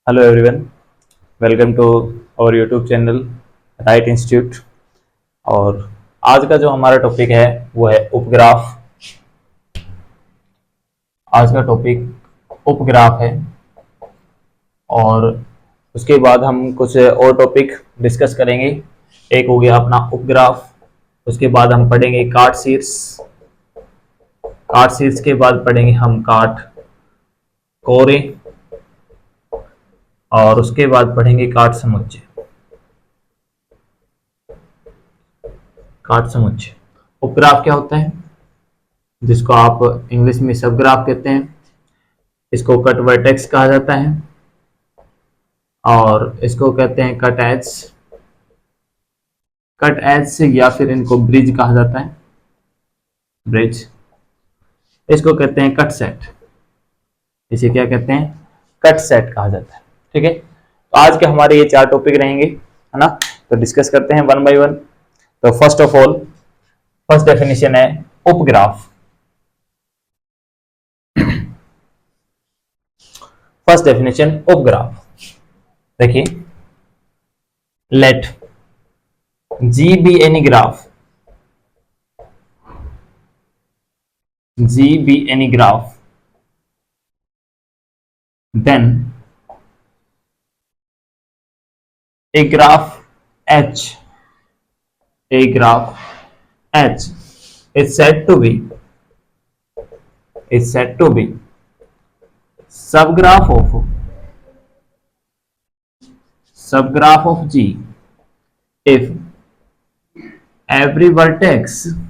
Hello everyone, welcome to our YouTube channel right institute. और आज का जो हमारा टॉपिक है वो है उपग्राफ। आज का टॉपिक उपग्राफ है और उसके बाद हम कुछ और टॉपिक डिस्कस करेंगे। एक हो गया अपना उपग्राफ, उसके बाद हम पढ़ेंगे कार्ड शीट्स, कार्ड शीट्स के बाद पढ़ेंगे हम कार्ड कोरे और उसके बाद पढ़ेंगे कार्ड समुच्चय। कार्ड समुच्चय उपग्राफ क्या होता है, जिसको आप इंग्लिश में सब ग्राफ कहते हैं। इसको कट वर्टेक्स कहा जाता है और इसको कहते हैं कट एज, कट एज से, या फिर इनको ब्रिज कहा जाता है, ब्रिज। इसको कहते हैं कट सेट, इसे क्या कहते हैं, कट सेट कहा जाता है। ठीक है, तो आज के हमारे ये चार टॉपिक रहेंगे, है ना। तो डिस्कस करते हैं वन बाय वन। तो first of all, first definition है उपग्राफ। फर्स्ट डेफिनेशन उपग्राफ, देखिए, let G be any graph, G be any graph, then a graph H, a graph H is said to be subgraph of G if every vertex and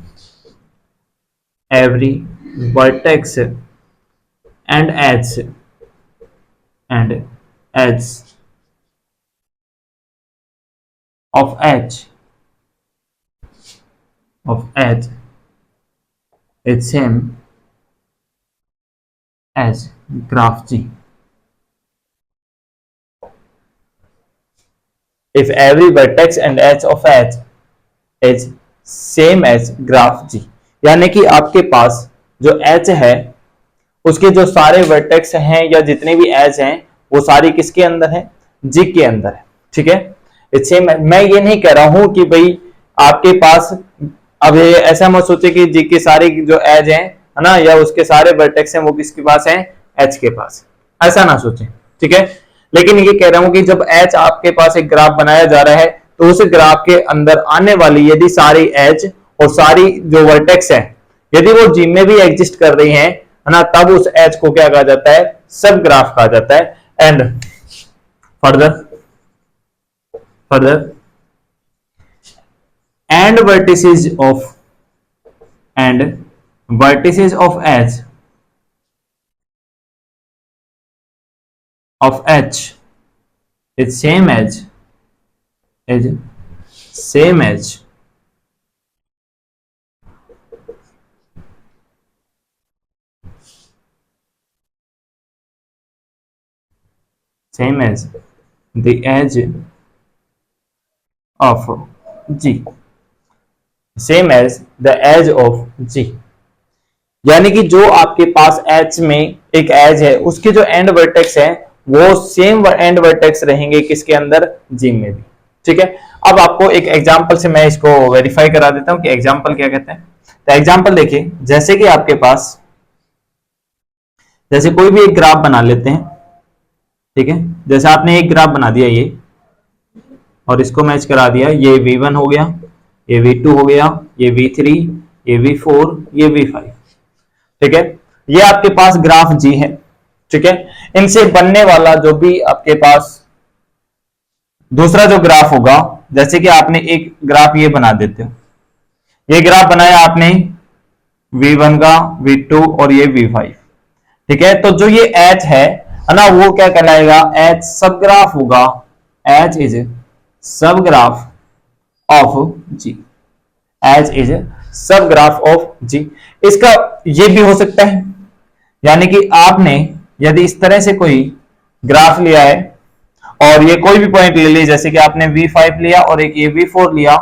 edge of H is same as graph G. If every vertex and edge of H is same as graph G, यानी कि आपके पास जो H है उसके जो सारे vertex हैं या जितने भी एज हैं वो सारी किसके अंदर है, जी के अंदर है। ठीक है, इससे मैं ये नहीं कह रहा हूं कि भाई आपके पास, अब ये ऐसा मत सोचे कि जी के सारे जो एज हैं, है ना, या उसके सारे वर्टेक्स हैं वो किसके पास हैं, एच के पास, ऐसा ना सोचें। ठीक है, लेकिन ये कह रहा हूं कि जब एच आपके पास एक ग्राफ बनाया जा रहा है तो उस ग्राफ के अंदर आने वाली यदि सारी एज और सारी जो वर्टेक्स है यदि वो जी में भी एग्जिस्ट कर रही हैं, है ना, तब उस एच को क्या कहा जाता है, सब ग्राफ कहा जाता है। And further and vertices of H is same as the edge of G, same as the edge of G, यानी कि जो आपके पास H में एक एज है उसके जो एंड वर्टेक्स है वो सेम एंड वर्टेक्स रहेंगे किसके अंदर, G में भी। ठीक है, अब आपको एक एग्जांपल से मैं इसको वेरीफाई करा देता हूं कि एग्जांपल क्या कहते हैं। तो एग्जांपल देखिए, जैसे कि आपके पास, जैसे कोई भी एक ग्राफ बना लेते हैं। ठीक है, जैसे आपने एक ग्राफ बना दिया ये और इसको मैच करा दिया, ये V1 हो गया, ये V2 हो गया, ये V3, ये V4, ये V5। ठीक है, ये आपके पास ग्राफ G है। ठीक है, इनसे बनने वाला जो भी आपके पास दूसरा जो ग्राफ होगा, जैसे कि आपने एक ग्राफ ये बना देते हो, ये ग्राफ बनाया आपने V1 का, V2 और ये V5। ठीक है, तो जो ये H है ना, वो क्या कहलाएगा, H सब ग्राफ होगा, H इज सब graph of G, H is सब ग्राफ ऑफ G। इसका ये भी हो सकता है, यानी कि आपने यदि इस तरह से कोई ग्राफ लिया है और ये कोई भी पॉइंट ले लिया, जैसे कि आपने V5 लिया और एक ये V4 लिया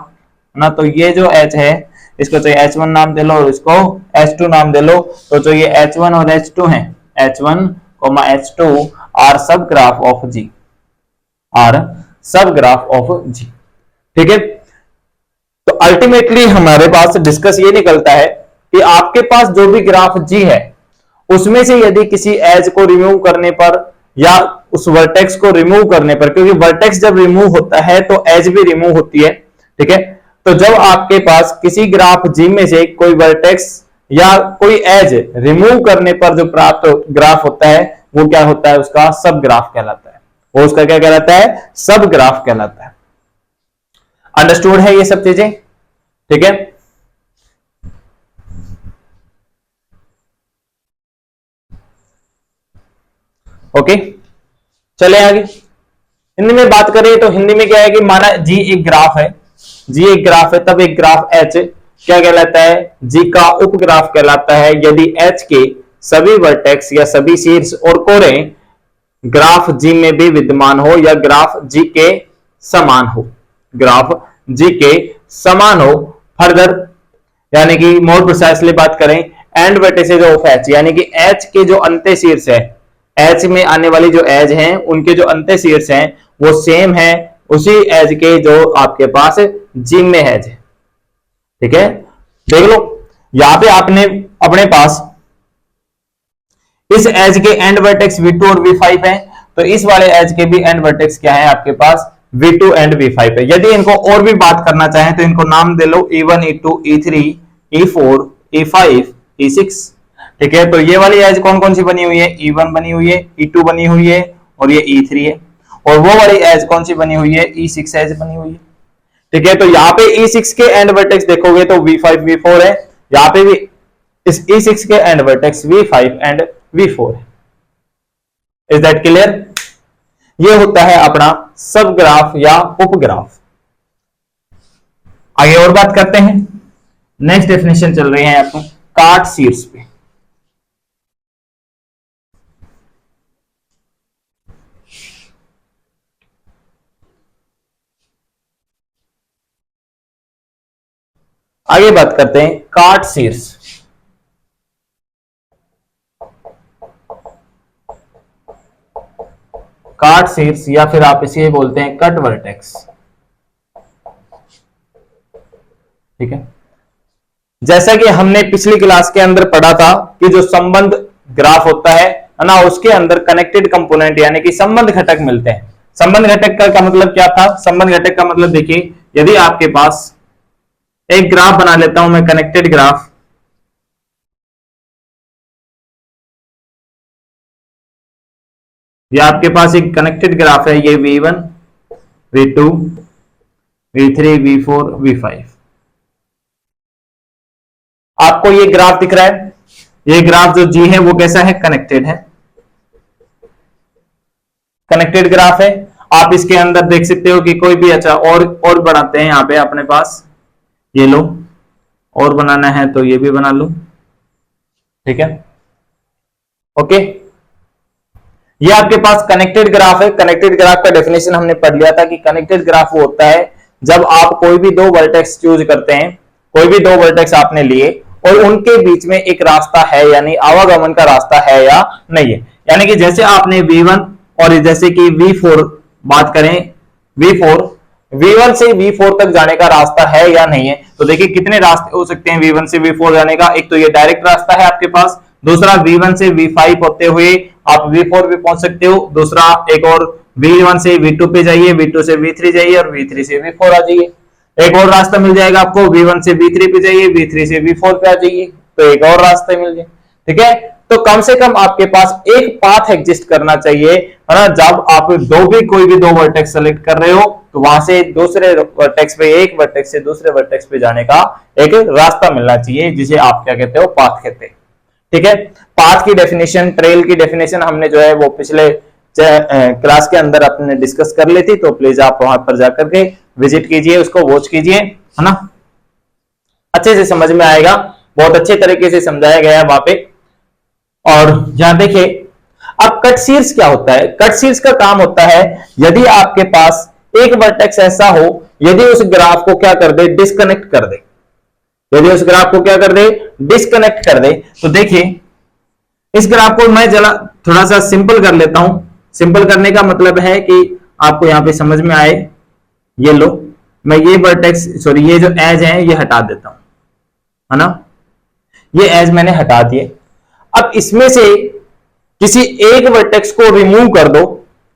ना, तो ये जो H है इसको तो H1 नाम दे लो और इसको H2 नाम दे लो। तो जो ये H1 और H2 है, H1, H2 are subgraph of G। Are subgraph of G. ठीक है, तो अल्टीमेटली हमारे पास डिस्कस ये निकलता है कि आपके पास जो भी ग्राफ जी है उसमें से यदि किसी एज को रिमूव करने पर या उस वर्टेक्स को रिमूव करने पर, क्योंकि वर्टेक्स जब रिमूव होता है तो एज भी रिमूव होती है। ठीक है, तो जब आपके पास किसी ग्राफ जी में से कोई वर्टेक्स या कोई एज रिमूव करने पर जो प्राप्त ग्राफ होता है वो क्या होता है, उसका सब ग्राफ कहलाता है। वो उसका क्या कहलाता है, सब ग्राफ कहलाता है। अंडरस्टूड है ये सब चीजें? ठीक है, ओके, चले आगे। हिंदी में बात करें तो हिंदी में क्या है कि माना जी एक ग्राफ है, जी एक ग्राफ है, तब एक ग्राफ एच क्या कहलाता है, जी का उपग्राफ कहलाता है यदि एच के सभी वर्टेक्स या सभी शीर्ष और कोरें ग्राफ जी में भी विद्यमान हो या ग्राफ जी के समान हो, ग्राफ जी के समान हो। फर्दर यानी कि मोर प्रिसाइसली बात करें, एंड वर्टिसेज ऑफ एच, यानी कि एच के जो अंत्य शीर्ष है, एच में आने वाली जो एज हैं उनके जो अंत्य शीर्ष हैं वो सेम है उसी एज के जो आपके पास जी में एज है। ठीक है, देख लो यहां पे आपने अपने पास इस एज के एंड वर्टेक्स V2 और V5 है, तो इस वाले एज के भी एंड वर्टेक्स क्या है आपके पास, V2 एंड V5 है। यदि इनको और भी बात करना चाहें तो इनको नाम दे लो E1 E2 E3 E4 E5 E6। ठीक है, तो ये वाली एज कौन कौन सी बनी हुई है, E1 बनी हुई है, E2 बनी हुई है और ये E3 है। और वो वाली एज कौन सी बनी हुई है, E6 एज बनी हुई है। ठीक है, तो यहाँ पे E6 के एंड वर्टेक्स देखोगे तो V5 V4 है, यहाँ पे भी इस E6 के and vertex V5 and V4 है। Is that clear? ये होता है अपना सब ग्राफ या उपग्राफ। आगे और बात करते हैं। नेक्स्ट डेफिनेशन चल रही है आपको कार्ट शीर्ष पे। आगे बात करते हैं कार्ट शीर्ष। कार्ट शीर्ष या फिर आप इसे बोलते हैं कट वर्टेक्स। ठीक है, जैसा कि हमने पिछली क्लास के अंदर पढ़ा था कि जो संबंध ग्राफ होता है ना, उसके अंदर कनेक्टेड कंपोनेंट यानी कि संबंध घटक मिलते हैं। संबंध घटक का मतलब क्या था, संबंध घटक का मतलब देखिए, यदि आपके पास एक ग्राफ बना लेता हूं मैं, कनेक्टेड ग्राफ, ये आपके पास एक कनेक्टेड ग्राफ है, ये V1 V2 V3 V4 V5। आपको ये ग्राफ दिख रहा है, ये ग्राफ जो जी है वो कैसा है, कनेक्टेड है, कनेक्टेड ग्राफ है। आप इसके अंदर देख सकते हो कि कोई भी, अच्छा और बढ़ाते हैं, यहां पे अपने पास ये लो, और बनाना है तो ये भी बना लो। ठीक है, ओके, ये आपके पास कनेक्टेड ग्राफ है। कनेक्टेड ग्राफ का डेफिनेशन हमने पढ़ लिया था कि कनेक्टेड ग्राफ वो होता है जब आप कोई भी दो वर्टेक्स चूज करते हैं, कोई भी दो वर्टेक्स आपने लिए और उनके बीच में एक रास्ता है, यानी आवागमन का रास्ता है या नहीं है। यानी कि जैसे आपने V1 और जैसे कि V4 बात करें, V1 से V4 तक जाने का रास्ता है या नहीं है, तो देखिए कितने रास्ते हो सकते हैं V1 से V4 जाने का। एक तो ये डायरेक्ट रास्ता है आपके पास, दूसरा V1 से V5 होते हुए आप V4 भी पहुंच सकते हो, दूसरा एक और V1 से V2 पे जाइए, V2 से V3 जाइए और V3 से V4 आ जाइए। एक और रास्ता मिल जाएगा आपको, V1 से V3 पे जाइए, V3 से V4 पे आ जाइए, तो एक और रास्ता मिल जाए। ठीक है, तो कम से कम आपके पास एक पाथ एग्जिस्ट करना चाहिए, है ना। जब आप कोई भी दो वर्टेक्स सेलेक्ट कर रहे हो तो वहां से दूसरे वर्टेक्स पे, एक वर्टेक्स से दूसरे वर्टेक्स पे जाने का एक रास्ता मिलना चाहिए, जिसे आप क्या कहते हो, पाथ कहते हैं। ठीक है, पाथ की डेफिनेशन, ट्रेल की डेफिनेशन हमने जो है वो पिछले क्लास के अंदर अपने डिस्कस कर ली थी, तो प्लीज आप वहां पर जाकर के विजिट कीजिए, उसको वॉच कीजिए, है ना, अच्छे से समझ में आएगा, बहुत अच्छे तरीके से समझाया गया है वहां पे। और यहां देखिए, अब कट शीर्ष क्या होता है। कट शीर्ष का काम होता है यदि आपके पास एक वर्टेक्स ऐसा हो, यदि उस ग्राफ को क्या कर दे, डिस्कनेक्ट कर दे, यदि उस ग्राफ को क्या कर दे, डिस्कनेक्ट कर दे। तो देखिए इस ग्राफ को मैं जरा थोड़ा सा सिंपल कर लेता हूं। सिंपल करने का मतलब है कि आपको यहाँ पे समझ में आए, ये लो, मैं ये वर्टेक्स सॉरी ये जो एज है ये हटा देता हूं, है ना, ये एज मैंने हटा दिए। अब इसमें से किसी एक वर्टेक्स को रिमूव कर दो,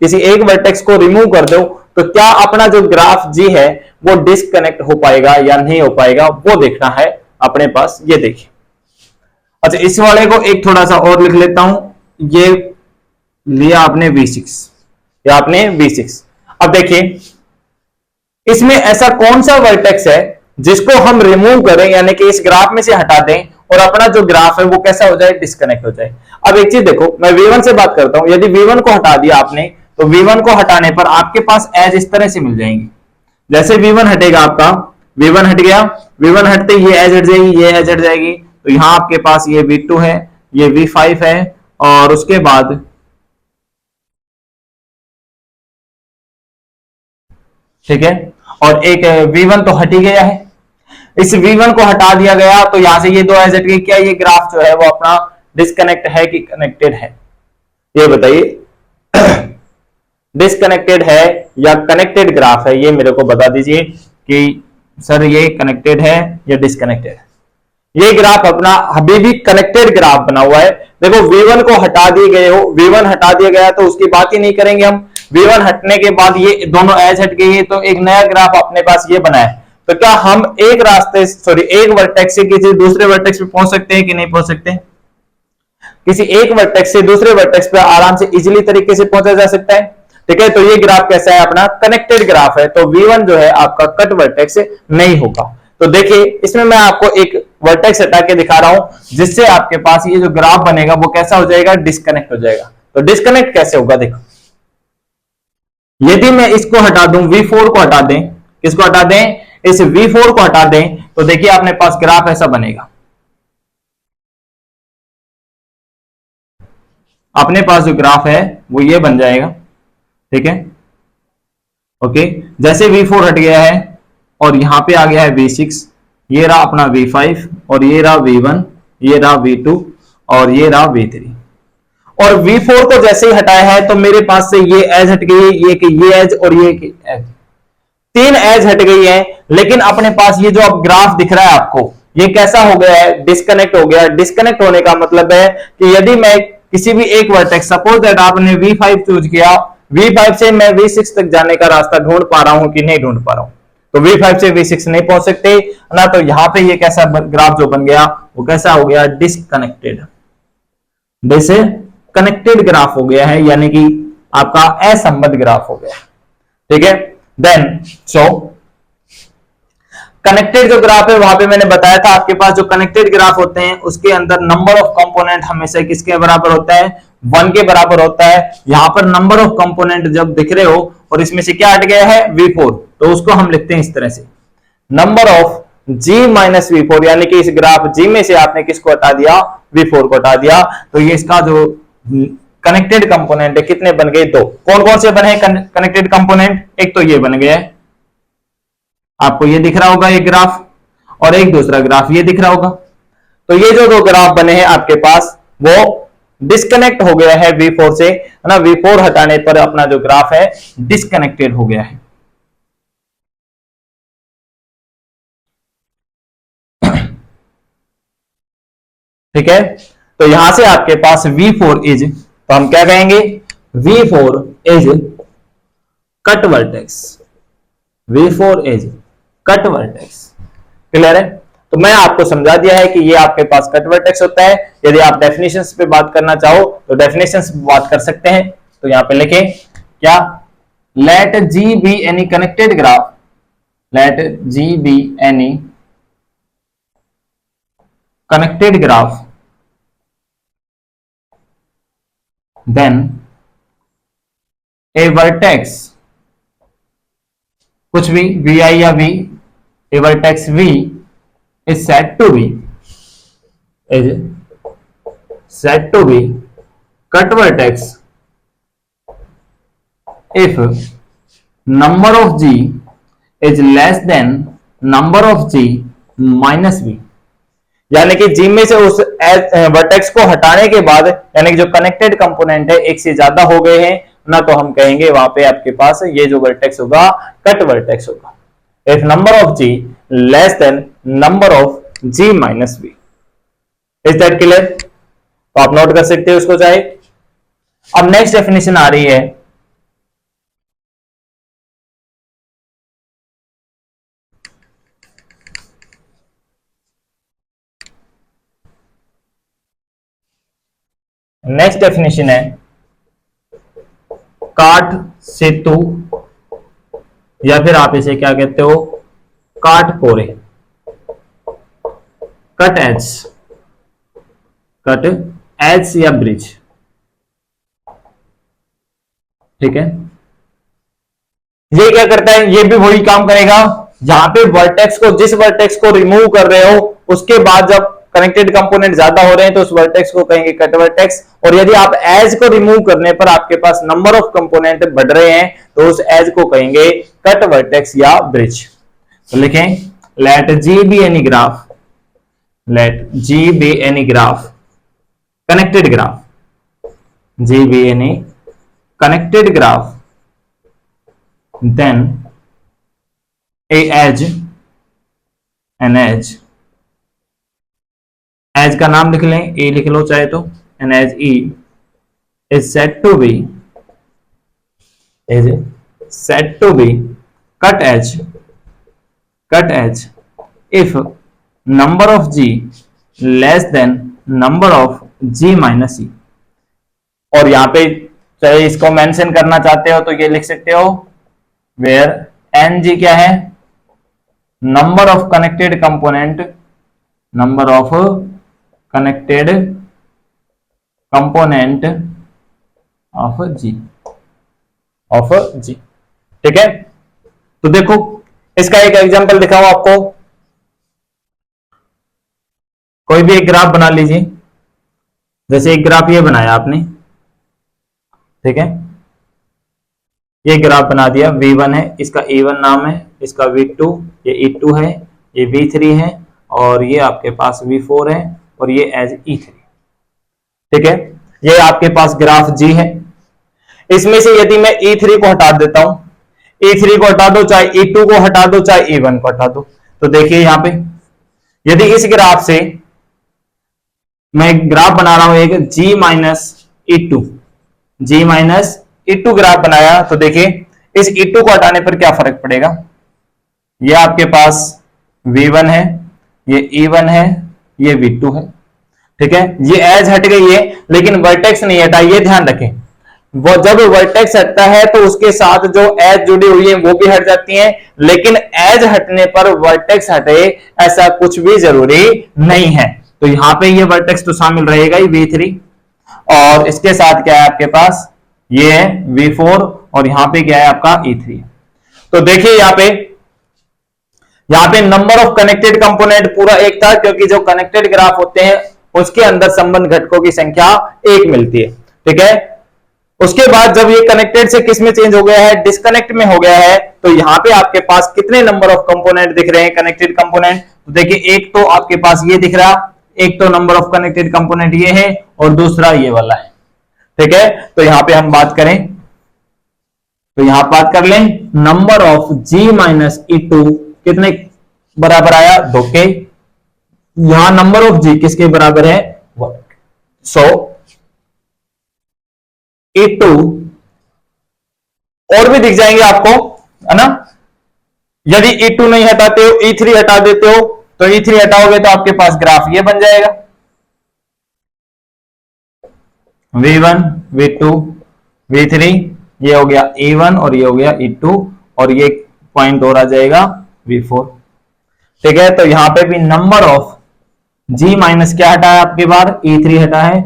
किसी एक वर्टेक्स को रिमूव कर दो, तो क्या अपना जो ग्राफ जी है वो डिस्कनेक्ट हो पाएगा या नहीं हो पाएगा, वो देखना है अपने पास। ये देखिए, अच्छा इस वाले को एक थोड़ा सा और लिख लेता हूं। ये लिया आपने V6, या आपने V6। अब देखिए इसमें ऐसा कौन सा वर्टेक्स है जिसको हम रिमूव करें, यानी कि इस ग्राफ में से हटा दें और अपना जो ग्राफ है वो कैसा हो जाए, डिस्कनेक्ट हो जाए। अब एक चीज देखो, मैं V1 से बात करता हूं, यदि V1 को हटा दिया आपने, तो V1 को हटाने पर आपके पास एज इस तरह से मिल जाएंगी। जैसे V1 हटेगा आपका, V1 हट गया, V1 हटते ये एज हट जाएगी, ये एज हट जाएगी, तो यहां आपके पास ये V2 है, ये V5 है, और उसके बाद ठीक है, और एक V1 तो हट ही गया है। इस V1 को हटा दिया गया तो यहां से ये दो एज हट गई। क्या ये ग्राफ जो है वो अपना डिस्कनेक्ट है कि कनेक्टेड है, ये बताइए। डिस्कनेक्टेड है या कनेक्टेड ग्राफ है, ये मेरे को बता दीजिए कि सर ये कनेक्टेड है या डिस्कनेक्टेड है। ये ग्राफ अपना अभी भी कनेक्टेड ग्राफ बना हुआ है। देखो V1 को हटा दिए गए हो, V1 हटा दिया गया तो उसकी बात ही नहीं करेंगे हम। V1 हटने के बाद ये दोनों एज हट गई है, तो एक नया ग्राफ अपने पास ये बना है। तो क्या हम एक रास्ते सॉरी एक वर्टेक्स से किसी दूसरे वर्टेक्स पे पहुंच सकते हैं कि नहीं पहुंच सकते? किसी एक वर्टेक्स से दूसरे वर्टेक्स पे आराम से इजीली तरीके से पहुंचा जा सकता है। ठीक है, तो ये ग्राफ कैसा है, अपना कनेक्टेड ग्राफ है। तो V1 जो है आपका कट वर्टेक्स नहीं होगा। तो देखिए इसमें मैं आपको एक वर्टेक्स हटा के दिखा रहा हूं, जिससे आपके पास ये जो ग्राफ बनेगा वो कैसा हो जाएगा, डिस्कनेक्ट हो जाएगा। तो डिस्कनेक्ट कैसे होगा, देखो यदि मैं इसको हटा दूं, V4 को हटा दें, किसको हटा दें, इस V4 को हटा दें, तो देखिए अपने पास ग्राफ ऐसा बनेगा। अपने पास जो ग्राफ है वो ये बन जाएगा। ठीक है, ओके, जैसे V4 हट गया है और यहां पे आ गया है V6, ये रहा अपना V5, और ये रहा V1, ये रहा V2, और ये रहा V3। और V4 को जैसे ही हटाया है तो मेरे पास से ये एज हट गई, ये एज और ये एज, तीन एज हट गई है। लेकिन अपने पास ये जो अब ग्राफ दिख रहा है आपको, ये कैसा हो गया है, डिस्कनेक्ट हो गया। डिस्कनेक्ट होने का मतलब है कि यदि मैं किसी भी एक वर्टेक्स, सपोज दैट आपने V5 चूज किया, V5 से मैं V6 तक जाने का रास्ता ढूंढ पा रहा हूं कि नहीं ढूंढ पा रहा हूं, तो V5 से V6 नहीं पहुंच सकते ना। तो यहां पे ये कैसा ग्राफ जो बन गया वो कैसा हो गया, डिस्कनेक्टेड, डिस्कनेक्टेड ग्राफ हो गया है, यानी कि आपका असंबद्ध ग्राफ हो गया। ठीक है, देन सो कनेक्टेड जो ग्राफ है वहां पे मैंने बताया था आपके पास जो कनेक्टेड ग्राफ होते हैं उसके अंदर नंबर ऑफ कंपोनेंट हमेशा किसके बराबर होता है, 1 के बराबर होता है। यहां पर नंबर ऑफ कंपोनेंट जब दिख रहे हो और इसमें से क्या हट गया है, V4, तो उसको हम लिखते हैं इस तरह से, number of G minus V4, यानी कि इस ग्राफ G में से आपने किसको हटा दिया, V4 को हटा दिया। तो ये इसका जो कनेक्टेड कंपोनेंट है कितने बन गए, दो। कौन कौन से बने कनेक्टेड कंपोनेंट, एक तो ये बन गया है, आपको ये दिख रहा होगा एक ग्राफ, और एक दूसरा ग्राफ ये दिख रहा होगा। तो ये जो दो ग्राफ बने हैं आपके पास वो डिस्कनेक्ट हो गया है V4 से, है ना। V4 हटाने पर अपना जो ग्राफ है डिस्कनेक्टेड हो गया है। ठीक है, तो यहां से आपके पास V4 इज, तो हम क्या कहेंगे, V4 is cut vertex, V4 is cut vertex. Clear है, तो मैं आपको समझा दिया है कि ये आपके पास कट वर्टेक्स होता है। यदि आप डेफिनेशंस पे बात करना चाहो तो डेफिनेशंस पे बात कर सकते हैं। तो यहां पे लिखें क्या, let G be any connected graph, let G be any connected graph, then a vertex, कुछ भी vi या v, a vertex v is said to be, is said to be cut vertex if number of g is less than number of g minus v। यानी कि जी में से उस vertex को हटाने के बाद, यानी कि जो कनेक्टेड कंपोनेंट है एक से ज्यादा हो गए हैं, ना तो हम कहेंगे वहां पे आपके पास ये जो वर्टेक्स होगा कट वर्टेक्स होगा। If number of G less than number of G minus B. Is that clear? तो आप नोट कर सकते हो इसको चाहे। अब नेक्स्ट डेफिनेशन आ रही है, नेक्स्ट डेफिनेशन है काट सेतु, या फिर आप इसे क्या कहते हो, काट कोरे, कट एज, कट एज या ब्रिज। ठीक है, ये क्या करता है, ये भी वही काम करेगा। जहां पे वर्टेक्स को, जिस वर्टेक्स को रिमूव कर रहे हो उसके बाद जब कनेक्टेड कंपोनेंट ज्यादा हो रहे हैं तो उस वर्टेक्स को कहेंगे कट वर्टेक्स। और यदि आप एज को रिमूव करने पर आपके पास नंबर ऑफ कंपोनेंट बढ़ रहे हैं तो उस एज को कहेंगे कट वर्टेक्स या ब्रिज। तो लिखें let G be any graph, let G be any graph, connected graph, G be any connected graph, then a edge, an edge, edge का नाम लिख लें, e लिख लो चाहे तो, an edge e is said to be, is said to be cut edge, cut edge if number of g less than number of g minus e। और यहां पे चाहे इसको मेंशन करना चाहते हो तो ये लिख सकते हो वेयर एन जी क्या है, number of connected component, number of connected component of G, of G. ठीक है, तो देखो इसका एक एग्जांपल दिखाओ आपको। कोई भी एक ग्राफ बना लीजिए, जैसे एक ग्राफ ये बनाया आपने, ठीक है, ये ग्राफ बना दिया, V1 है, इसका E1 नाम है, इसका V2, ये E2 है, ये V3 है, और ये आपके पास V4 है, और ये एज E3। ठीक है, ये आपके पास ग्राफ G है। इसमें से यदि मैं E3 को हटा देता हूं, E3 को हटा दो, चाहे E2 को हटा दो, चाहे E1 को हटा दो, तो देखिए यहां पे यदि इस ग्राफ से मैं ग्राफ बना रहा हूं एक G minus E2, G minus E2 graph बनाया, तो देखिए इस E2 को हटाने पर क्या फर्क पड़ेगा। ये आपके पास V1 है, ये E1 है, ये V2 है। ठीक है, ये एज हट गई है लेकिन वर्टेक्स नहीं हटा, ये ध्यान रखें। वो जब वर्टेक्स हटता है तो उसके साथ जो एज जुड़ी हुई है वो भी हट जाती हैं, लेकिन एज हटने पर वर्टेक्स हटे ऐसा कुछ भी जरूरी नहीं है। तो यहां पे ये वर्टेक्स तो शामिल रहेगा ही V3, और इसके साथ क्या है आपके पास, ये है V4, और यहां पे क्या है आपका E3। तो देखिए यहां पे नंबर ऑफ कनेक्टेड कंपोनेंट पूरा एक था, क्योंकि जो कनेक्टेड ग्राफ होते हैं उसके अंदर संबंध घटकों की संख्या एक मिलती है। ठीक है, उसके बाद जब ये कनेक्टेड से किस में चेंज हो गया है, डिस्कनेक्ट में हो गया है, तो यहां पे आपके पास कितने नंबर ऑफ कंपोनेंट दिख रहे हैं, कनेक्टेड कंपोनेंट। तो देखिए एक तो आपके पास ये दिख रहा, एक तो नंबर ऑफ कनेक्टेड कंपोनेंट ये है, और दूसरा ये वाला है। ठीक है, तो यहां पे हम बात करें, तो यहां बात कर लें number of G minus E2 कितने बराबर आया, 2 के। यहां नंबर ऑफ G किसके बराबर है, 1। सो E2 और भी दिख जाएंगे आपको, है ना। यदि E2 नहीं हटाते हो, E3 हटा देते हो, तो E3 हटाओगे तो आपके पास ग्राफ ये बन जाएगा, V1, V2, V3, ये हो गया E1 और ये हो गया E2, और ये पॉइंट और आ जाएगा V4। ठीक है, तो यहां पे भी नंबर ऑफ G माइनस क्या हटा है आपके बार, E3 हटा है,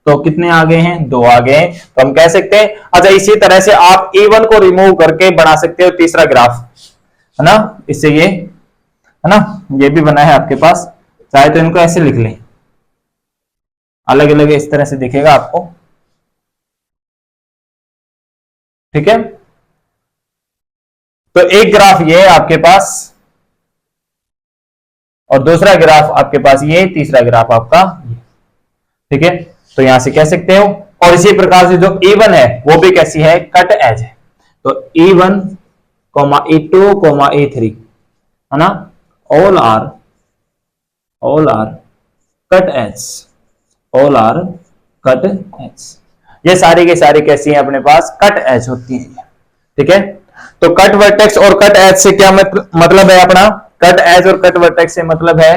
तो कितने आ गए हैं, 2 आ गए हैं। तो हम कह सकते हैं, अच्छा इसी तरह से आप E1 को रिमूव करके बना सकते हो तीसरा ग्राफ, है ना। इससे ये, है ना, ये भी बना है आपके पास, चाहे तो इनको ऐसे लिख लें, अलग अलग इस तरह से दिखेगा आपको। ठीक है, तो एक ग्राफ ये है आपके पास, और दूसरा ग्राफ आपके पास ये, तीसरा ग्राफ आपका ये। ठीक है, तो यहां से कह सकते हो और इसी प्रकार से जो E1 है वो भी कैसी है, कट एज है। तो E1, E2, E3 है ना, all are cut edge, all are cut edge. ये सारी के सारी कैसी है अपने पास, कट एज होती है। ठीक है, तो कट वर्टेक्स और कट एज से क्या मतलब है अपना, कट एज और कट वर्टेक्स से मतलब है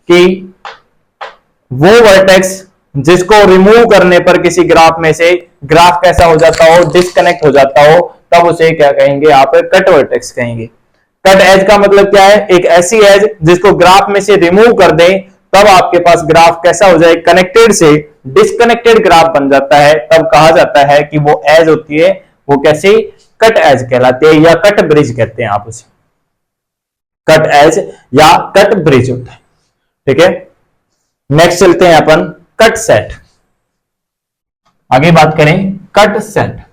कि वो वर्टेक्स जिसको रिमूव करने पर किसी ग्राफ में से ग्राफ कैसा हो जाता हो, डिस्कनेक्ट हो जाता हो, तब उसे क्या कहेंगे आप, कट वर्टेक्स कहेंगे। कट एज का मतलब क्या है, एक ऐसी एज जिसको ग्राफ में से रिमूव कर दें तब आपके पास ग्राफ कैसा हो जाए, कनेक्टेड से डिस्कनेक्टेड ग्राफ बन जाता है, तब कहा जाता है कि वो एज होती है, वो कैसी, कट एज कहलाती है, या कट ब्रिज कहते हैं आप उसे, कट एज या कट ब्रिज होता है। ठीक है, नेक्स्ट चलते हैं अपन कट सेट। आगे बात करें कट सेट।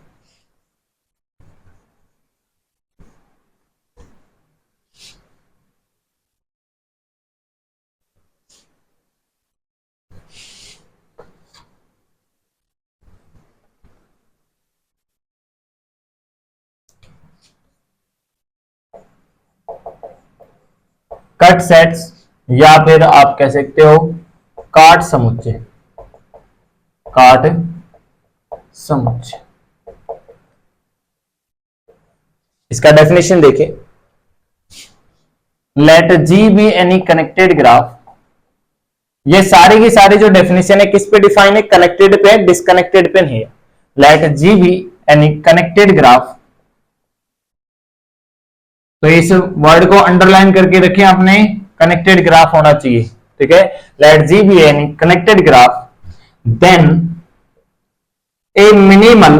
कट सेट्स या फिर आप कह सकते हो काट समुच्चय, काट समुच्चय। इसका डेफिनेशन देखिए, let G be any connected graph. ये सारी की सारी जो डेफिनेशन है किस पे डिफाइन है, कनेक्टेड पे, डिस्कनेक्टेड पे नहीं है। Let G be any connected graph, तो इस वर्ड को अंडरलाइन करके रखें आपने, कनेक्टेड ग्राफ होना चाहिए। ठीक है, let G be any connected graph, then a minimal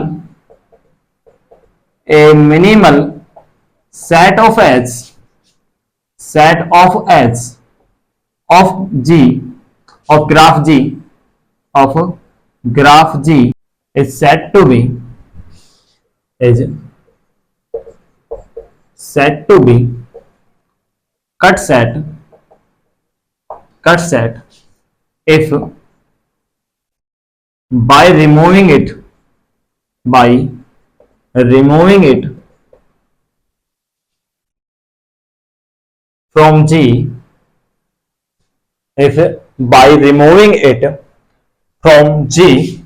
set of edge of G, of graph G, of graph G is said to be cut set if by removing it from G, if by removing it from G,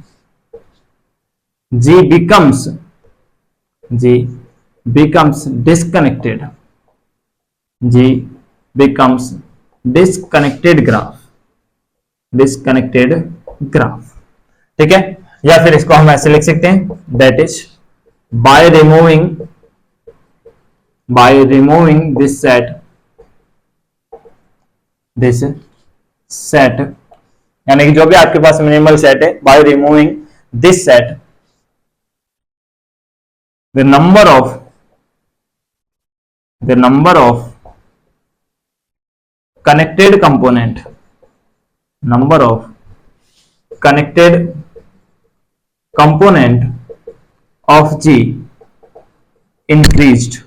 G becomes disconnected, G becomes disconnected graph। ठीक है, या फिर इसको हम ऐसे लिख सकते हैं, that is by removing this set, यानी कि जो भी आपके पास मिनिमल सेट है, by removing this set, the number of connected component of G increased,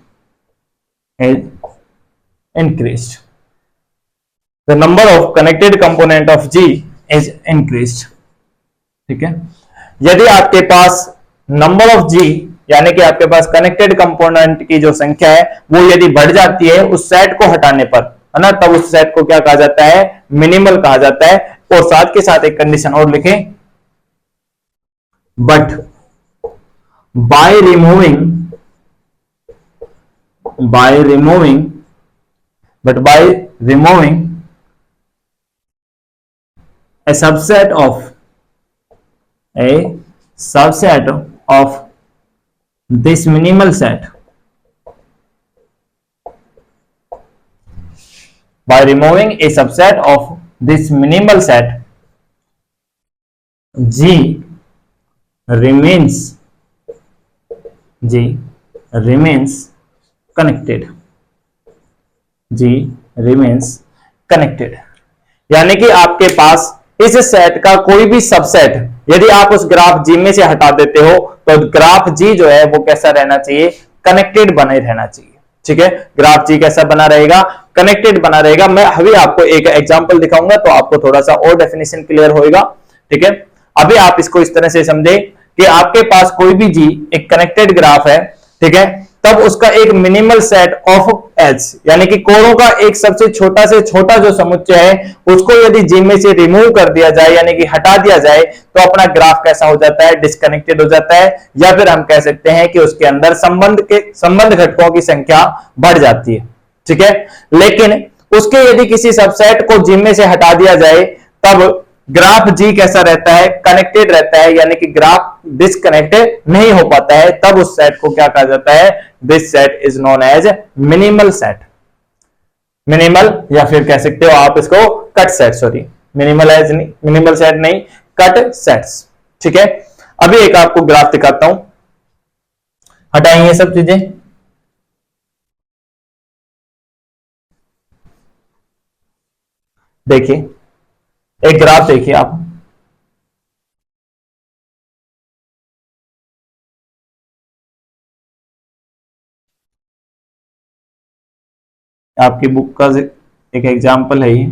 the number of connected component of G is increased। ठीक है, यदि आपके पास नंबर ऑफ G यानी कि आपके पास कनेक्टेड कंपोनेंट की जो संख्या है वो यदि बढ़ जाती है उस सेट को हटाने पर, है ना, तब उस सेट को क्या कहा जाता है, मिनिमल कहा जाता है। और साथ के साथ एक कंडीशन और लिखें, but by removing a subset of this minimal set, by removing a subset of this minimal set, G remains connected। यानी कि आपके पास इस सेट का कोई भी सबसेट यदि आप उस ग्राफ जी में से हटा देते हो तो ग्राफ जी जो है वो कैसा रहना चाहिए, कनेक्टेड बने रहना चाहिए। ठीक है, ग्राफ जी कैसा बना रहेगा, कनेक्टेड बना रहेगा। मैं अभी आपको एक एग्जांपल दिखाऊंगा तो आपको थोड़ा सा और डेफिनेशन क्लियर होगा। ठीक है, अभी आप इसको इस तरह से समझे कि आपके पास कोई भी जी एक कनेक्टेड ग्राफ है, ठीक है, तब उसका एक मिनिमल सेट ऑफ एज, यानी कि कोणों का एक सबसे छोटा से छोटा जो समुच्चय है उसको यदि जी में से रिमूव कर दिया जाए, यानी कि हटा दिया जाए, तो अपना ग्राफ कैसा हो जाता है, डिस्कनेक्टेड हो जाता है, या फिर हम कह सकते हैं कि उसके अंदर संबंध घटकों की संख्या बढ़ जाती है, ठीक है। लेकिन उसके यदि किसी सबसेट को जी में से हटा दिया जाए तब ग्राफ जी कैसा रहता है, कनेक्टेड रहता है, यानी कि ग्राफ डिस्कनेक्टेड नहीं हो पाता है, तब उस सेट को क्या कहा जाता है, this set is known as minimal set. Minimal या फिर कह सकते हो आप इसको cut set, sorry minimal set नहीं, कट सेट्स, ठीक है। अभी एक आपको ग्राफ दिखाता हूं, हटाएंगे सब चीजें। देखिए एक ग्राफ देखिए आप, आपकी बुक का एक एग्जाम्पल है ये,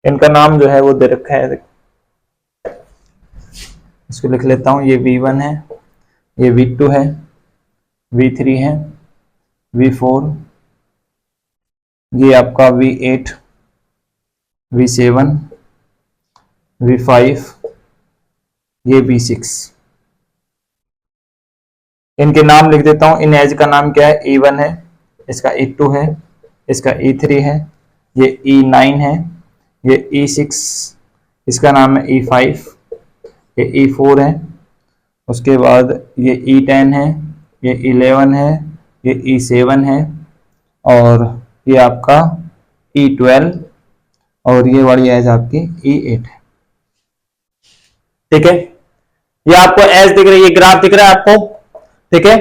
इनका नाम जो है वो दे रखा है, इसको लिख लेता हूं, ये V1 है, ये V2 है, V3 है, V4, ये आपका V8, V7, V5, ये V6। इनके नाम लिख देता हूं, इन एज का नाम क्या है, E1 है, इसका E2 है, इसका E3 है, ये E9 है, ये E6, इसका नाम है E5, ये E4 है, उसके बाद ये E10 है, ये E11 है, ये E7 है, और ये आपका E12, और ये वाली एज आपकी E8 है, ठीक है। ये आपको एज दिख रही है, ग्राफ दिख रहा है आपको, ठीक है।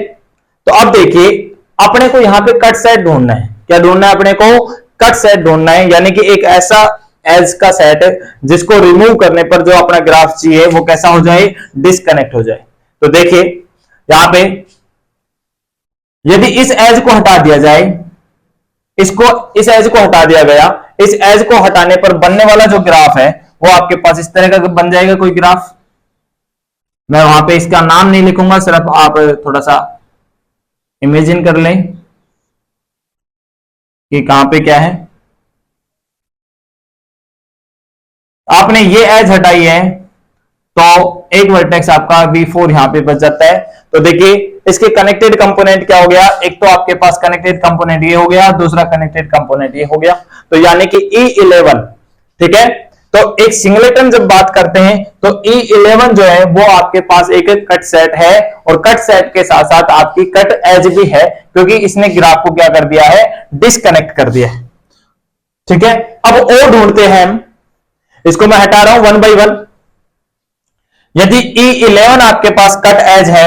तो अब देखिए अपने को यहां पे कट सेट ढूंढना है, क्या ढूंढना है अपने को, कट सेट ढूंढना है, यानी कि एक ऐसा एज का सेट जिसको रिमूव करने पर जो अपना ग्राफ चाहिए वो कैसा हो जाए, डिस्कनेक्ट हो जाए। तो देखिए यहां पे यदि इस एज को हटा दिया जाए, इस एज को हटा दिया गया, इस एज को हटाने पर बनने वाला जो ग्राफ है वो आपके पास इस तरह का बन जाएगा कोई ग्राफ। मैं वहां पे इसका नाम नहीं लिखूंगा, सिर्फ आप थोड़ा सा इमेजिन कर लें कि कहां पे क्या है। आपने ये एज हटाई है तो एक वर्टेक्स आपका V4 यहां पे बच जाता है। तो देखिए इसके कनेक्टेड कंपोनेंट क्या हो गया, एक तो आपके पास कनेक्टेड कंपोनेंट ये हो गया, दूसरा कनेक्टेड कंपोनेंट ये हो गया, तो यानी कि E11, ठीक है। तो एक सिंगलेटन जब बात करते हैं तो E11 जो है वो आपके पास एक कट सेट है, और कट सेट के साथ साथ आपकी कट एज भी है, क्योंकि इसने ग्राफ को क्या कर दिया है, डिस्कनेक्ट कर दिया है, ठीक है। अब और ढूंढते हैं हम, इसको मैं हटा रहा हूं 1 बाई 1। यदि E11 आपके पास कट एज है,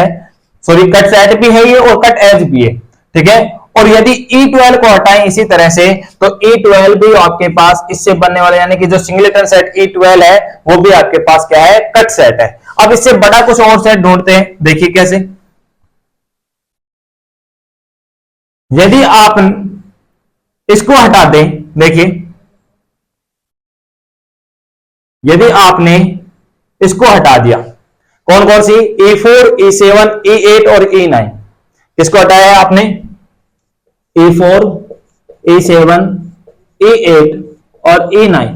सॉरी कट सेट भी है ये और कट एज भी है, ठीक है, और यदि E12 को हटाएं इसी तरह से, तो E12 भी आपके पास इससे बनने वाला, यानी कि जो सिंगलेटन सेट E12 है वो भी आपके पास क्या है, कट सेट है। अब इससे बड़ा कुछ और सेट ढूंढते हैं, देखिए कैसे। यदि आप इसको हटा दें, देखिए यदि आपने इसको हटा दिया, कौन कौन सी, E4, E7, E8 और E9, किसको हटाया है आपने, E4, E7, E8 और E9।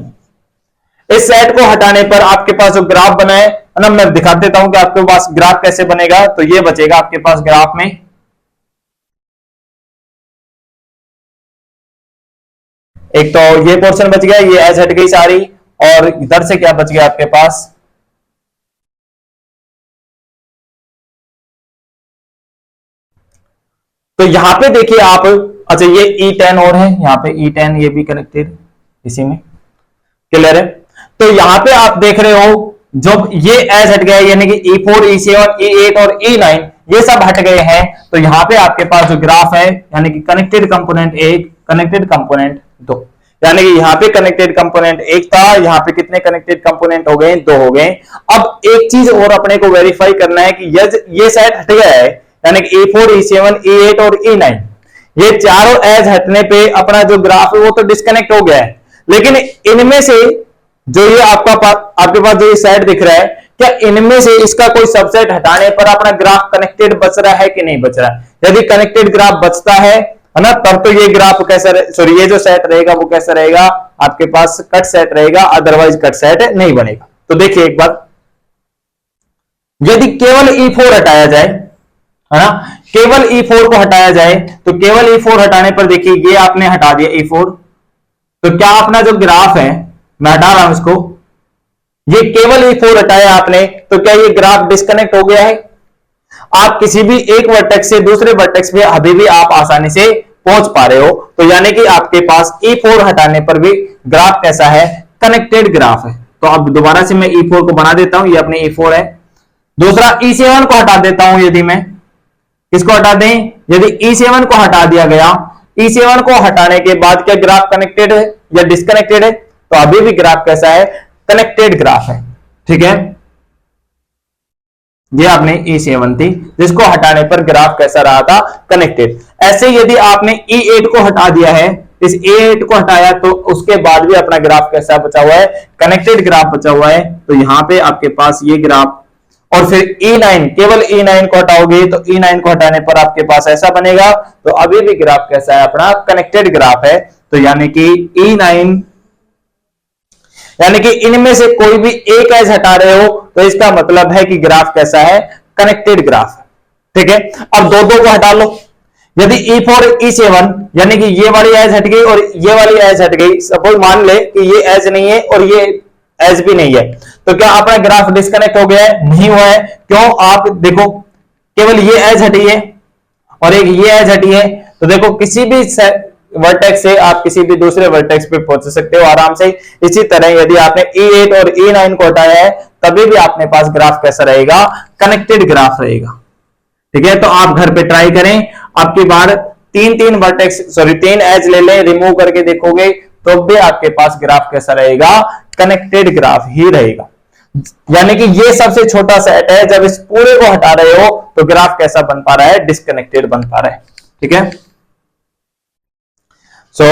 इस सेट को हटाने पर आपके पास जो ग्राफ बना है ना, मैं दिखा देता हूं कि आपके पास ग्राफ कैसे बनेगा। तो ये बचेगा आपके पास ग्राफ में, एक तो ये पोर्शन बच गया, ये एज हट गई सारी, और इधर से क्या बच गया आपके पास, तो यहां पे देखिए आप, अच्छा ये E10 और है, यहां पे E10 ये भी कनेक्टेड इसी में, क्लियर है। तो यहां पे आप देख रहे हो जब ये एज हट गया, यानी कि E4, E7, E8 और E9 ये सब हट गए हैं, तो यहां पे आपके पास जो ग्राफ है, यानी कि कनेक्टेड कंपोनेंट 1, कनेक्टेड कंपोनेंट 2, यानी कि यहाँ पे कनेक्टेड कंपोनेंट एक था, यहाँ पे कितने कनेक्टेड कंपोनेंट हो गए, 2 हो गए। अब एक चीज और अपने को वेरीफाई करना है कि ये सेट हट गया है, यानी कि E4, E7, E8 और E9 ये चारों एज हटने पे अपना जो ग्राफ है वो तो डिस्कनेक्ट हो गया है, लेकिन इनमें से जो ये आपके पास जो ये सेट दिख रहा है, क्या इनमें से इसका कोई सबसेट हटाने पर अपना ग्राफ कनेक्टेड बच रहा है कि नहीं बच रहा है? यदि कनेक्टेड ग्राफ बचता है ना, तब तो ये ग्राफ कैसा, सॉरी ये जो सेट रहेगा वो कैसा रहेगा, आपके पास कट सेट रहेगा, अदरवाइज कट सेट नहीं बनेगा। तो देखिए एक बार, यदि केवल E4 हटाया जाए, है ना, केवल E4 को हटाया जाए, तो केवल E4 हटाने पर देखिए ये आपने हटा दिया E4, तो क्या अपना जो ग्राफ है, मैं हटा रहा हूं इसको, ये केवल E4 हटाया आपने, तो क्या ये ग्राफ डिस्कनेक्ट हो गया है? आप किसी भी एक वर्टेक्स से दूसरे वर्टेक्स पे अभी भी आप आसानी से पहुंच पा रहे हो, तो यानी कि आपके पास E4 हटाने पर भी ग्राफ कैसा है, कनेक्टेड ग्राफ है। तो अब दोबारा से मैं E4 को बना देता हूं, ये अपने E4 है। दूसरा E7 को हटा देता हूं, यदि मैं किसको हटा दें, यदि E7 को हटा दिया गया, E7 को हटाने के बाद क्या ग्राफ कनेक्टेड है या डिस्कनेक्टेड है? तो अभी भी ग्राफ कैसा है, कनेक्टेड ग्राफ है। ठीक है, ये आपने E7 थी, जिसको हटाने पर ग्राफ कैसा रहा था, कनेक्टेड। ऐसे यदि आपने E8 को हटा दिया है, इस E8 को हटाया, तो उसके बाद भी अपना ग्राफ कैसा बचा हुआ है, कनेक्टेड ग्राफ बचा हुआ है। तो यहां पे आपके पास ये ग्राफ, और फिर E9, केवल E9 को हटाओगे, तो E9 को हटाने पर आपके पास ऐसा बनेगा। तो अभी भी ग्राफ कैसा है, अपना कनेक्टेड ग्राफ है। तो यानी कि E9, यानी कि इनमें से कोई भी एक एज हटा रहे हो, तो इसका मतलब है कि ग्राफ कैसा है, कनेक्टेड ग्राफ। ठीक है, अब दो को हटा लो। यदि E4, E7, यानी कि ये वाली एज हट गई और ये वाली एज हट गई, सपोज मान ले कि ये एज नहीं है और ये एज भी नहीं है, तो क्या अपना ग्राफ डिस्कनेक्ट हो गया है? नहीं हुआ है। क्यों? आप देखो, केवल ये एज हटी है और एक ये एज हटी है, तो देखो किसी भी वर्टेक्स से आप किसी भी दूसरे वर्टेक्स पे पहुंच सकते हो आराम से। इसी तरह यदि आपने E8 और E9 को हटाया है, तभी भी आपके पास ग्राफ कैसा रहेगा, कनेक्टेड ग्राफ रहेगा। ठीक है, तो आप घर पे ट्राई करें, आपकी बार तीन वर्टेक्स, सॉरी 3 एज ले लें, रिमूव करके देखोगे तो भी आपके पास ग्राफ कैसा रहेगा, कनेक्टेड ग्राफ ही रहेगा। यानी कि ये सबसे छोटा सेट है, जब इस पूरे को हटा रहे हो तो ग्राफ कैसा बन पा रहा है, डिस्कनेक्टेड बन पा रहा है। ठीक है, सो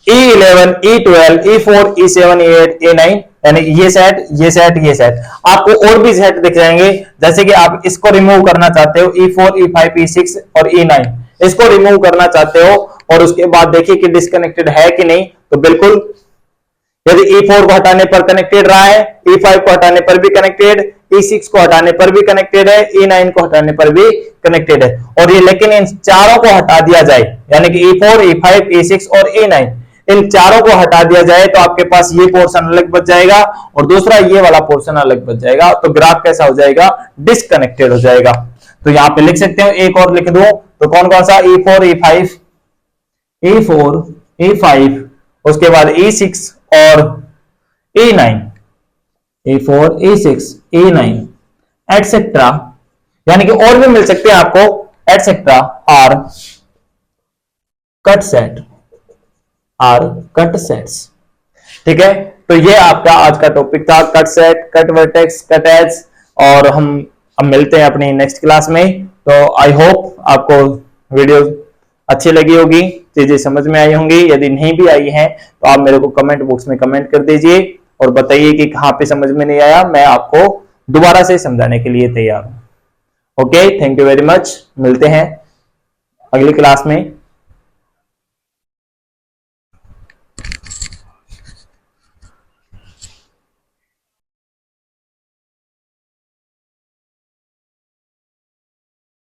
E11, E12, E4, E7, E8, E9, यानी ये सेट, ये सेट, ये सेट, आपको और भी सेट दिख जाएंगे। जैसे कि आप इसको रिमूव करना चाहते हो, E4, E5, E6 और E9, इसको रिमूव करना चाहते हो, और उसके बाद देखिए कि डिस्कनेक्टेड है कि नहीं। तो बिल्कुल, यदि E4 को हटाने पर कनेक्टेड रहा है, E5 को हटाने पर भी कनेक्टेड, E6 को हटाने पर भी कनेक्टेड है, E9 को हटाने पर भी कनेक्टेड है। और ये लेकिन इन चारों को हटा दिया जाए, यानी कि E4, E5, E6 और E9, इन चारों को हटा दिया जाए, तो आपके पास ये पोर्शन अलग बच जाएगा और दूसरा ये वाला पोर्शन अलग बच जाएगा। तो ग्राफ कैसा हो जाएगा, डिस्कनेक्टेड हो जाएगा। तो यहां पे लिख सकते हो, एक और लिख दो, तो कौन कौन सा, E4, E5, E4, E5, उसके बाद E6 और E9, E4, E6, E9 etcetera, यानी कि और भी मिल सकते हैं आपको, etcetera, or cut set, or cut sets. ठीक है, तो ये आपका आज का टॉपिक था, cut set, cut vertex, cut edge. और हम अब मिलते हैं अपनी नेक्स्ट क्लास में। तो आई होप आपको वीडियो अच्छी लगी होगी, चीजें समझ में आई होंगी। यदि नहीं भी आई हैं तो आप मेरे को कमेंट बॉक्स में कमेंट कर दीजिए और बताइए कि कहां पे समझ में नहीं आया, मैं आपको दोबारा से समझाने के लिए तैयार हूं। Okay, thank you very much, मिलते हैं अगली क्लास में।